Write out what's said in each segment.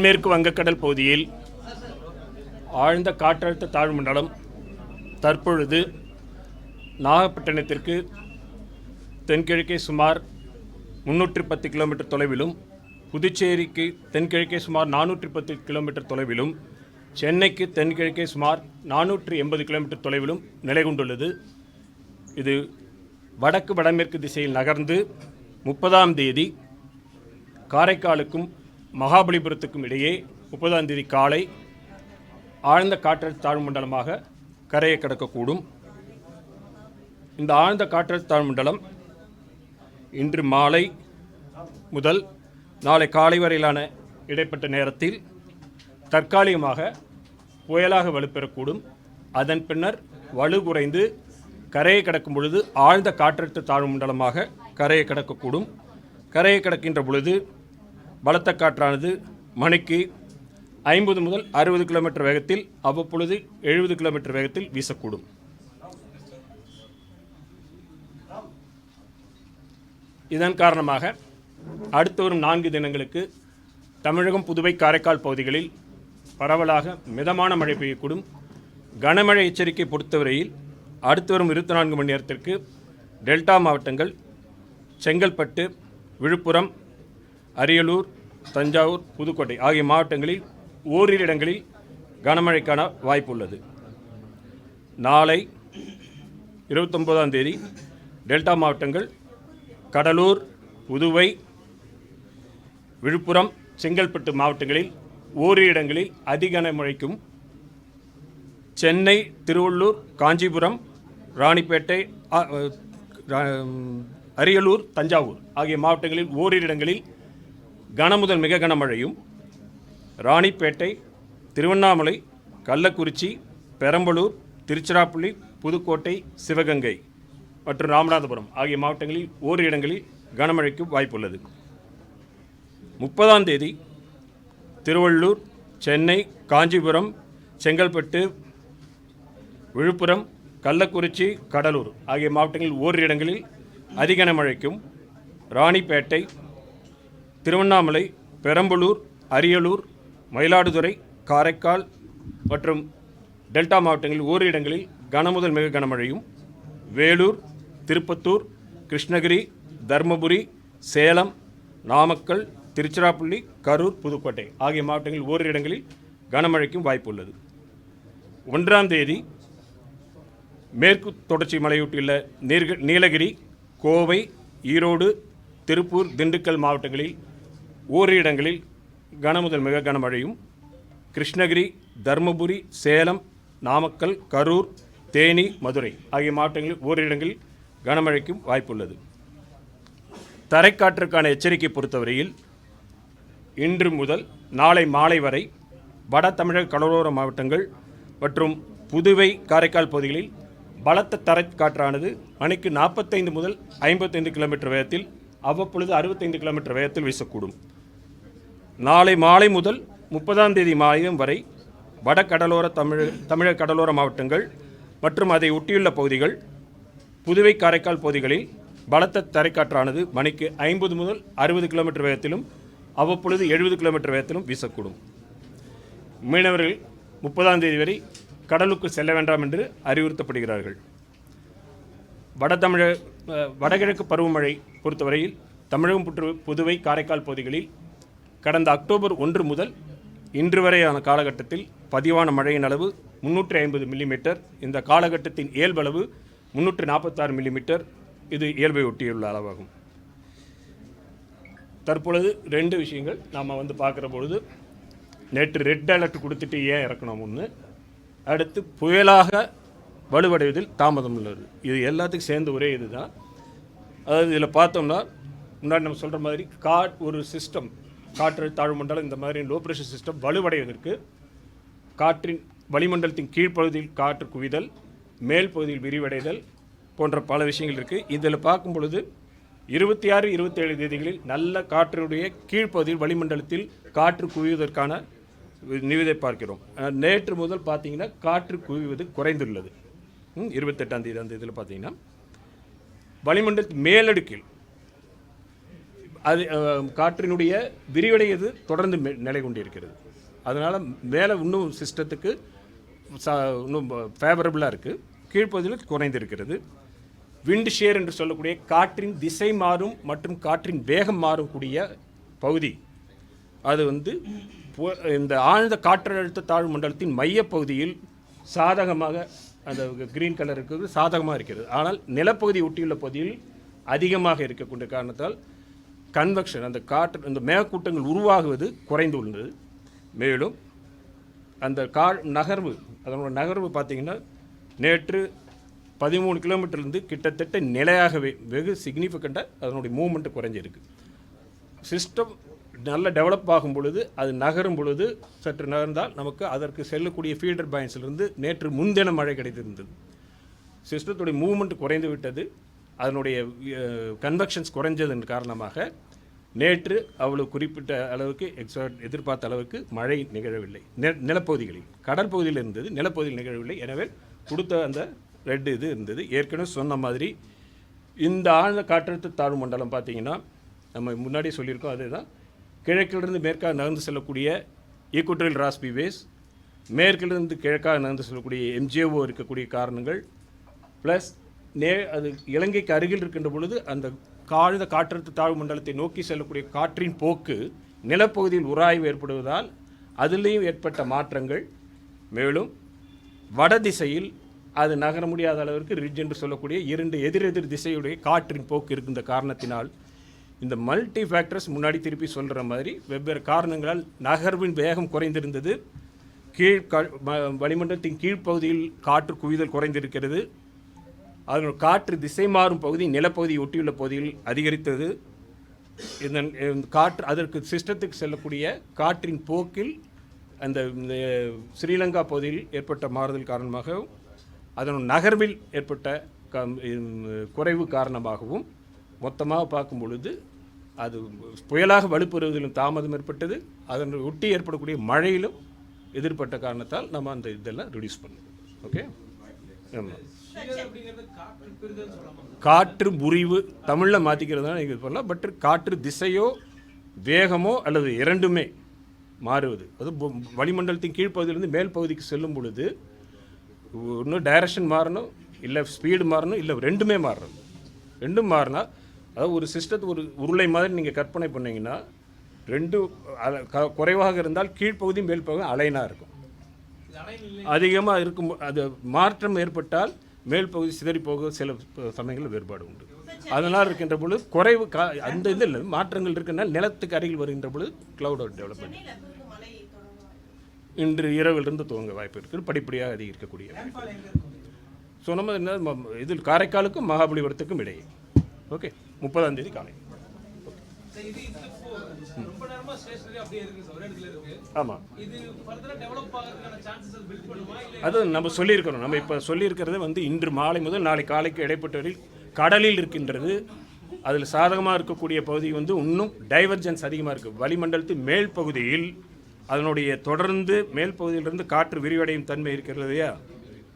தென்மேற்கு வங்கக்கடல் பகுதியில் ஆழ்ந்த காற்றழுத்த தாழ்வு மண்டலம் தற்பொழுது நாகப்பட்டினத்திற்கு தென்கிழக்கே சுமார் 310 கிலோமீட்டர் தொலைவிலும், புதுச்சேரிக்கு தென்கிழக்கே சுமார் 410 கிலோமீட்டர் தொலைவிலும், சென்னைக்கு தென்கிழக்கே சுமார் 480 கிலோமீட்டர் தொலைவிலும் நிலை கொண்டுள்ளது. இது வடக்கு வடமேற்கு திசையில் நகர்ந்து 30ஆம் தேதி காரைக்காலுக்கும் மகாபலிபுரத்துக்கும் இடையே 30ஆம் தேதி காலை ஆழ்ந்த காற்றழுத்த தாழ்வு மண்டலமாக கரையை கடக்கக்கூடும். இந்த ஆழ்ந்த காற்றழுத்த தாழ்வு மண்டலம் இன்று மாலை முதல் நாளை காலை வரையிலான இடைப்பட்ட நேரத்தில் தற்காலிகமாக புயலாக வலுப்பெறக்கூடும். அதன் பின்னர் வலு குறைந்து கரையை கடக்கும் பொழுது ஆழ்ந்த காற்றழுத்த தாழ்வு மண்டலமாக கரையை கடக்கக்கூடும். கரையை கடக்கின்ற பொழுது பலத்த காற்றானது மணிக்கு 50 முதல் 60 கிலோமீட்டர் வேகத்தில், அவ்வப்பொழுது 70 கிலோமீட்டர் வேகத்தில் வீசக்கூடும். இதன் காரணமாக அடுத்து வரும் 4 தினங்களுக்கு தமிழகம், புதுவை, காரைக்கால் பகுதிகளில் பரவலாக மிதமான மழை பெய்யக்கூடும். கனமழை எச்சரிக்கை பொறுத்தவரையில் அடுத்து வரும் 24 மணி நேரத்திற்கு டெல்டா மாவட்டங்கள் செங்கல்பட்டு, விழுப்புரம், அரியலூர், தஞ்சாவூர், புதுக்கோட்டை ஆகிய மாவட்டங்களில் ஓரிரு இடங்களில் கனமழைக்கான வாய்ப்பு உள்ளது. நாளை 29ஆம் தேதி டெல்டா மாவட்டங்கள் கடலூர், புதுவை, விழுப்புரம், செங்கல்பட்டு மாவட்டங்களில் ஓரிரு இடங்களில் அதிக கனமழைக்கும், சென்னை, திருவள்ளூர், காஞ்சிபுரம், ராணிப்பேட்டை, அரியலூர், தஞ்சாவூர் ஆகிய மாவட்டங்களில் ஓரிரு இடங்களில் கனமுதல் மிக கனமழையும், ராணிப்பேட்டை, திருவண்ணாமலை, கள்ளக்குறிச்சி, பெரம்பலூர், திருச்சிராப்பள்ளி, புதுக்கோட்டை, சிவகங்கை மற்றும் ராமநாதபுரம் ஆகிய மாவட்டங்களில் ஓரிரு இடங்களில் கனமழைக்கு வாய்ப்புள்ளது. 30ஆம் தேதி திருவள்ளூர், சென்னை, காஞ்சிபுரம், செங்கல்பட்டு, விழுப்புரம், கள்ளக்குறிச்சி, கடலூர் ஆகிய மாவட்டங்களில் ஓரிரு இடங்களில் அதிக கனமழைக்கும், ராணிப்பேட்டை, திருவண்ணாமலை, பெரம்பலூர், அரியலூர், மயிலாடுதுறை, காரைக்கால் மற்றும் டெல்டா மாவட்டங்களில் ஓரிரு இடங்களில் கனமுதல் மிக கனமழையும், வேலூர், திருப்பத்தூர், கிருஷ்ணகிரி, தருமபுரி, சேலம், நாமக்கல், திருச்சிராப்பள்ளி, கரூர், புதுக்கோட்டை ஆகிய மாவட்டங்களில் ஓரிரு இடங்களில் கனமழைக்கும் வாய்ப்பு உள்ளது. 1ஆம் தேதி மேற்கு தொடர்ச்சி மலையொட்டியுள்ள நீலகிரி, கோவை, ஈரோடு, திருப்பூர், திண்டுக்கல் மாவட்டங்களில் ஓரிரு இடங்களில் கனமுதல் மிக கனமழையும், கிருஷ்ணகிரி, தருமபுரி, சேலம், நாமக்கல், கரூர், தேனி, மதுரை ஆகிய மாவட்டங்களில் ஓரிரு இடங்களில் கனமழைக்கும் வாய்ப்புள்ளது. தரைக்காற்றுக்கான எச்சரிக்கை பொறுத்தவரையில் இன்று முதல் நாளை மாலை வரை வட தமிழக கடலோர மாவட்டங்கள் மற்றும் புதுவை, காரைக்கால் பகுதிகளில் பலத்த தரைக்காற்றானது மணிக்கு 45 முதல் 55 கிலோமீட்டர் வேகத்தில், அவ்வப்பொழுது 65 கிலோமீட்டர் வேகத்தில் வீசக்கூடும். நாளை மாலை முதல் 30ஆம் தேதி மாலையும் வரை வட கடலோர தமிழக கடலோர மாவட்டங்கள் மற்றும் அதை ஒட்டியுள்ள பகுதிகள், புதுவை, காரைக்கால் பகுதிகளில் பலத்த தரைக்காற்றானது மணிக்கு 50 முதல் 60 கிலோமீட்டர் வேகத்திலும், அவ்வப்பொழுது 70 கிலோமீட்டர் வேகத்திலும் வீசக்கூடும். மீனவர்கள் 30ஆம் தேதி வரை கடலுக்கு செல்ல வேண்டாம் என்று அறிவுறுத்தப்படுகிறார்கள். வடகிழக்கு பருவமழை பொறுத்தவரையில் தமிழகம், புதுவை, காரைக்கால் பகுதிகளில் கடந்த அக்டோபர் 1 முதல் இன்று வரையான காலகட்டத்தில் பதிவான மழையின் அளவு 350 மில்லிமீட்டர். இந்த காலகட்டத்தின் இயல்பளவு 346 மில்லிமீட்டர். இது இயல்பை ஒட்டியுள்ள அளவாகும். தற்பொழுது 2 விஷயங்கள் நாம் பார்க்குற பொழுது, நேற்று ரெட் அலர்ட் கொடுத்துட்டு ஏன் இறக்கணும் ஒன்று, அடுத்து புயலாக வலுவடைவதில் தாமதம் உள்ளது. இது எல்லாத்துக்கும் சேர்ந்து ஒரே இது தான். அதாவது இதில் பார்த்தோம்னா முன்னாடி நம்ம சொல்கிற மாதிரி ஒரு சிஸ்டம், காற்றழுத்த தாழ்வு மண்டலம், இந்த மாதிரி லோ ப்ரெஷர் சிஸ்டம் வலுவடைவதற்கு காற்றின் வளிமண்டலத்தின் கீழ்ப்பகுதியில் காற்று குவிதல், மேல் பகுதியில் விரிவடைதல் போன்ற பல விஷயங்கள் இருக்குது. இதில் பார்க்கும் பொழுது 26, 27 தேதிகளில் நல்ல காற்றினுடைய கீழ்ப்பகுதியில் வளிமண்டலத்தில் காற்று குவிவதற்கான நிவிதை பார்க்கிறோம். நேற்று முதல் பார்த்தீங்கன்னா காற்று குவிவது குறைந்துள்ளது. 28ஆம் தேதி அந்த இதில் பார்த்தீங்கன்னா வளிமண்டலத்தின் மேலடுக்கில் அது காற்றினுடைய விரிவடையது தொடர்ந்து நிலை கொண்டிருக்கிறது. அதனால் மேலே இன்னும் சிஸ்டத்துக்கு இன்னும் ஃபேவரபுளாக இருக்குது. கீழ்ப்பகுதியில் குறைந்திருக்கிறது. விண்ட் ஷேர் என்று சொல்லக்கூடிய காற்றின் திசை மாறும் மற்றும் காற்றின் வேகம் மாறக்கூடிய பகுதி, அது வந்து இந்த ஆழ்ந்த காற்றழுத்த தாழ்வு மண்டலத்தின் மையப்பகுதியில் சாதகமாக அந்த கிரீன் கலர் இருக்கிறது சாதகமாக இருக்கிறது. ஆனால் நிலப்பகுதி ஒட்டியுள்ள பகுதியில் அதிகமாக இருக்கக்கூடிய காரணத்தால் கன்வெக்ஷன், அந்த காற்று அந்த மேகக்கூட்டங்கள் உருவாகுவது குறைந்து உள்ளது. மேலும் அந்த நகர்வு, அதனோட நகர்வு பார்த்திங்கன்னா நேற்று 13 கிலோமீட்டர்லேருந்து கிட்டத்தட்ட நிலையாகவே வெகு சிக்னிஃபிகண்ட்டாக அதனுடைய மூவ்மெண்ட்டு குறைஞ்சிருக்கு. சிஸ்டம் நல்ல டெவலப் ஆகும் பொழுது, அது நகரும் பொழுது சற்று நகர்ந்தால் நமக்கு அதற்கு செல்லக்கூடிய ஃபீல்டர் பாயிண்ட்ஸிலிருந்து நேற்று முன்தின மழை கிடைத்திருந்தது. சிஸ்டத்துடைய மூவ்மெண்ட் குறைந்து விட்டது. அதனுடைய கன்வெக்ஷன்ஸ் குறைஞ்சதன் காரணமாக நேற்று அவ்வளவு குறிப்பிட்ட அளவுக்கு எதிர்பார்த்த அளவுக்கு மழை நிகழவில்லை. நிலப்பகுதிகளில், கடல் பகுதியில் இருந்தது, நிலப்பகுதியில் நிகழவில்லை. எனவே கொடுத்த அந்த ரெட் இது இருந்தது. ஏற்கனவே சொன்ன மாதிரி இந்த ஆழ்ந்த காற்றழுத்த தாழ்வு மண்டலம் பார்த்திங்கன்னா நம்ம முன்னாடியே சொல்லியிருக்கோம். அதுதான் கிழக்கிலிருந்து மேற்காக நகர்ந்து செல்லக்கூடிய ஈக்குவட்டோரியல் ராஸ்பி வேஸ், மேற்கிலிருந்து கிழக்காக நகர்ந்து செல்லக்கூடிய எம்ஜிஓ இருக்கக்கூடிய காரணங்கள், ப்ளஸ் அது இலங்கைக்கு அருகில் இருக்கின்ற பொழுது அந்த ஆழ்ந்த காற்றழுத்த தாழ்வு மண்டலத்தை நோக்கி செல்லக்கூடிய காற்றின் போக்கு நிலப்பகுதியில் உராய்வு ஏற்படுவதால் அதிலேயும் ஏற்பட்ட மாற்றங்கள். மேலும் வட திசையில் அது நகர முடியாத அளவிற்கு ரிட்ஜ் என்று சொல்லக்கூடிய 2 எதிரெதிர் திசையுடைய காற்றின் போக்கு இருக்கின்ற காரணத்தினால் இந்த மல்டி ஃபேக்டர்ஸ் முன்னாடி திருப்பி சொல்கிற மாதிரி வெவ்வேறு காரணங்களால் நகர்வின் வேகம் குறைந்திருந்தது. வளிமண்டலத்தின் கீழ்ப்பகுதியில் காற்று குவிதல் குறைந்திருக்கிறது. அதனால் காற்று திசை மாறும் பகுதி நிலப்பகுதியை ஒட்டியுள்ள பகுதியில் அதிகரித்தது. இந்த காற்று அதற்கு சிஸ்டத்துக்கு செல்லக்கூடிய காற்றின் போக்கில் அந்த ஸ்ரீலங்கா பகுதியில் ஏற்பட்ட மாறுதல் காரணமாகவும் அதன் நகர்வில் ஏற்பட்ட குறைவு காரணமாகவும் மொத்தமாக பார்க்கும் பொழுது அது புயலாக வலுப்பெறுவதிலும் தாமதம் ஏற்பட்டது. அதனை ஒட்டி ஏற்படக்கூடிய மழையிலும் எதிர்பட்ட காரணத்தால் நம்ம அந்த இதெல்லாம் ரிடியூஸ் பண்ணணும். ஓகே, ஆமாம். காற்று முறிவு தமிழில் மாற்றிக்கிறதுனால நீங்கள் இது பண்ணலாம். பட் காற்று திசையோ வேகமோ அல்லது இரண்டுமே மாறுவது, அது வளிமண்டலத்தின் கீழ்ப்பகுதியிலிருந்து மேல் பகுதிக்கு செல்லும் பொழுது இன்னும் டைரக்ஷன் மாறணும், இல்லை ஸ்பீடு மாறணும், இல்லை ரெண்டுமே மாறணும். ரெண்டும் மாறினா, அதாவது ஒரு சிஸ்டத்தை ஒரு உருளை மாதிரி நீங்கள் கற்பனை பண்ணிங்கன்னா ரெண்டும் குறைவாக இருந்தால் கீழ்ப்பகுதியும் மேல் பகுதியும் அலைனாக இருக்கும். அதிகமாக இருக்கும் அது மாற்றம் ஏற்பட்டால் மேல் பகுதி சிதறி போக சில சமயங்களில் வேறுபாடு உண்டு. அதனால் இருக்கின்ற பொழுது குறைவு அந்த இதில் மாற்றங்கள் இருக்கிறனால நிலத்துக்கு அருகில் வருகின்ற பொழுது கிளவுட் டெவலப்மெண்ட் இன்று இரவிலிருந்து துவங்க வாய்ப்பு இருக்குது. படிப்படியாக அதிகரிக்கக்கூடிய ஸோ நம்ம என்ன இதில் காரைக்காலுக்கும் மகாபலிபுரத்துக்கும் இடையே. ஓகே, 30ஆம் தேதி காலை. ஆமாம், அது நம்ம சொல்லியிருக்கிறோம். நம்ம இப்போ சொல்லியிருக்கிறது வந்து இன்று மாலை முதல் நாளை காலைக்கு இடைப்பட்டவரில் கடலில் இருக்கின்றது. அதில் சாதகமாக இருக்கக்கூடிய பகுதி வந்து இன்னும் டைவர்ஜென்ஸ் அதிகமாக இருக்குது. வளிமண்டலத்தின் மேல் பகுதியில் அதனுடைய தொடர்ந்து மேல் பகுதியிலிருந்து காற்று விரிவடையும் தன்மை இருக்கிறது இல்லையா,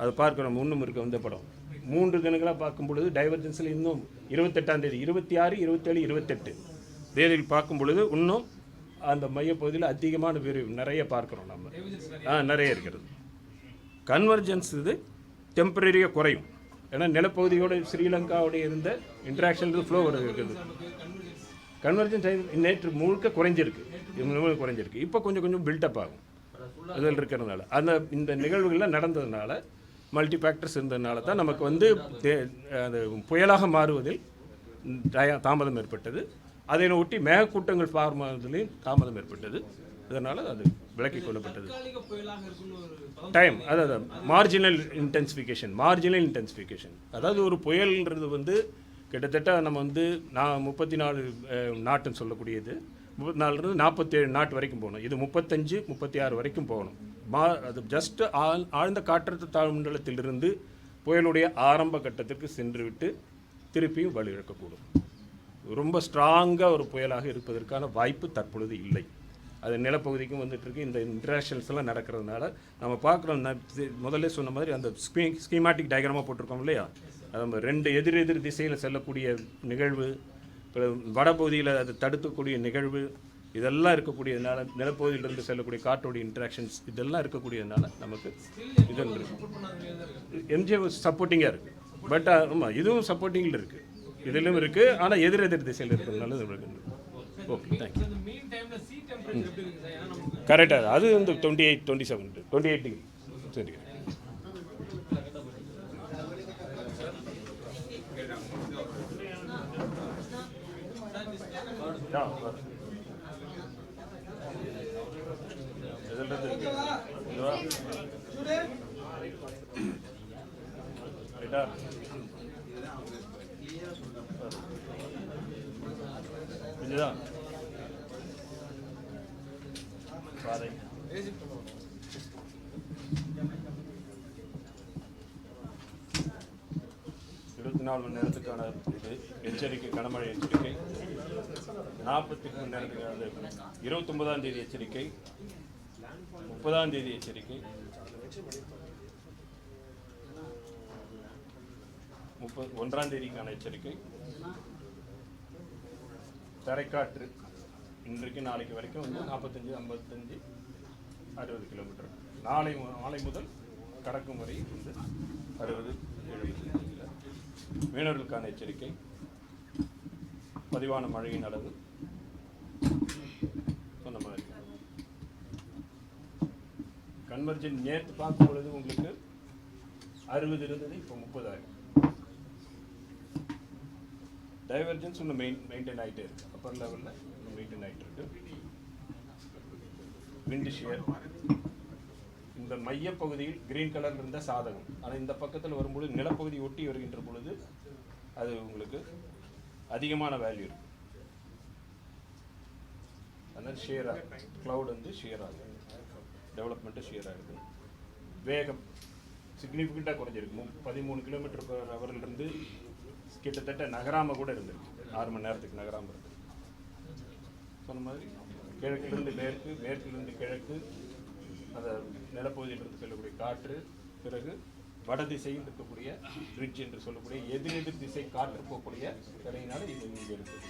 அது பார்க்குறோம். இன்னும் இருக்குது அந்த படம் 3 தினங்களாக பார்க்கும் பொழுது டைவர்ஜென்ஸில் இன்னும் 28ஆம் தேதி 26, 27, 28 தேதியில் பார்க்கும் பொழுது இன்னும் அந்த மையப்பகுதியில் அதிகமான விரிவு நிறைய பார்க்குறோம் நம்ம. நிறைய இருக்கிறது. கன்வர்ஜென்ஸ் இது டெம்பரரியாக குறையும். ஏன்னா நிலப்பகுதியோடு ஸ்ரீலங்காவோடைய இருந்த இன்ட்ராக்ஷன் ஃப்ளோ இருக்குது. கன்வர்ஜென்ஸ் நேற்று முழுக்க குறைஞ்சிருக்கு, இப்போ கொஞ்சம் கொஞ்சம் பில்டப் ஆகும். இதில் இருக்கிறதுனால இந்த நிகழ்வுகள்லாம் நடந்ததுனால மல்டி ஃபேக்டர்ஸ் இருந்ததுனால தான் நமக்கு வந்து அது புயலாக மாறுவதில் தாமதம் ஏற்பட்டது. அதை ஒட்டி மேகக்கூட்டங்கள் மாறுவதிலையும் தாமதம் ஏற்பட்டது. இதனால் அது விலக்கிக் கொள்ளப்பட்டது. டைம் அதாவது மார்ஜினல் இன்டென்சிஃபிகேஷன். அதாவது ஒரு புயல்ன்றது வந்து கிட்டத்தட்ட நம்ம வந்து 34 நாட்டுன்னு சொல்லக்கூடியது 34 47 நாட்டு வரைக்கும் போகணும். இது 35 36 வரைக்கும் போகணும். அது ஜஸ்ட் ஆழ்ந்த காற்றழுத்த தாழ்வு மண்டலத்திலிருந்து புயலுடைய ஆரம்ப கட்டத்திற்கு சென்றுவிட்டு திருப்பியும் வலுவிழக்கக்கூடும். ரொம்ப ஸ்ட்ராங்காக ஒரு புயலாக இருப்பதற்கான வாய்ப்பு தற்பொழுது இல்லை. அது நிலப்பகுதிக்கும் வந்துட்டுருக்கு. இந்த இன்ட்ராக்ஷன்ஸ் எல்லாம் நடக்கிறதுனால நம்ம பார்க்குறோம். முதல்ல சொன்ன மாதிரி அந்த ஸ்கீமாட்டிக் டயக்ராமாக போட்டிருக்கோம் இல்லையா, நம்ம 2 எதிர் திசையில் செல்லக்கூடிய நிகழ்வு, வடபகுதியில் அது தடுக்கக்கூடிய நிகழ்வு இதெல்லாம் இருக்கக்கூடியதுனால, நிலப்பகுதியிலிருந்து செல்லக்கூடிய காற்றோடைய இன்ட்ராக்ஷன்ஸ் இதெல்லாம் இருக்கக்கூடியதுனால நமக்கு இது எம்ஜிஏ சப்போர்ட்டிங்காக இருக்குது. பட் ஆமாம், இதுவும் சப்போர்ட்டிங்கில் இருக்குது, இதிலும் இருக்குது. ஆனால் எதிர் திசையில் இருக்கிறதுனால இது இருக்குது. Okay, thank you. கரெக்டாக அது வந்து 28, 27, 28 டிகிரி. சரி, இதுதான் பாதை. 24 மணி நேரத்துக்கான இது எச்சரிக்கை, கனமழை எச்சரிக்கை. 48 மணி நேரத்துக்கான 29ஆம் தேதி எச்சரிக்கை, 30ஆம் தேதி எச்சரிக்கை, 31ஆம் தேதிக்கான எச்சரிக்கை. தரைக்காற்று இன்றைக்கு நாளைக்கு வரைக்கும் வந்து 45, 55, 60 கிலோமீட்டர். நாளை முதல் கடக்கும் வரை வந்து 60, 70. மீனவர்களுக்கான எச்சரிக்கை, பதிவான மழையின் அளவு சொன்ன மாதிரி. கன்வர்ஜன் நேற்று பார்க்கும் பொழுது உங்களுக்கு 60 இருந்தது, இப்போ 30 ஆகும். டைவர்ஜன்ஸ் இன்னும் மெயின்டைன் ஆகிட்டே இருக்கு, அப்பர் லெவலில் இன்னும் மெயின்டைன் ஆகிட்டு இருக்கு. விண்ட் ஷியர் இந்த மையப்பகுதியில் கிரீன் கலரில் இருந்த சாதகம், ஆனால் இந்த பக்கத்தில் வரும்பொழுது நிலப்பகுதி ஒட்டி வருகின்ற பொழுது அது உங்களுக்கு அதிகமான வேல்யூ இருக்கு. அதனால் ஷேர் ஆகுது, க்ளவுட் வந்து ஷேர் ஆகுது, டெவலப்மெண்ட்டு ஷேர் ஆகுது. வேகம் சிக்னிஃபிகண்ட்டாக குறைஞ்சிருக்கு. 13 கிலோமீட்டர் பர் ஹவர்லேருந்து கிட்டத்தட்ட நகராமல் கூட இருந்திருக்கு, 6 மணி நேரத்துக்கு நகராமல் இருக்கு. சொன்ன மாதிரி கிழக்கிலிருந்து மேற்கு, மேற்கிலிருந்து கிழக்கு, அந்த நிலப்பகுதியிலிருந்து செல்லக்கூடிய காற்று, பிறகு வட திசையில் இருக்கக்கூடிய பிரிட்ஜ் என்று சொல்லக்கூடிய எதிர் திசை காற்று போகக்கூடிய கரையினால் இது இங்கே இருக்குது.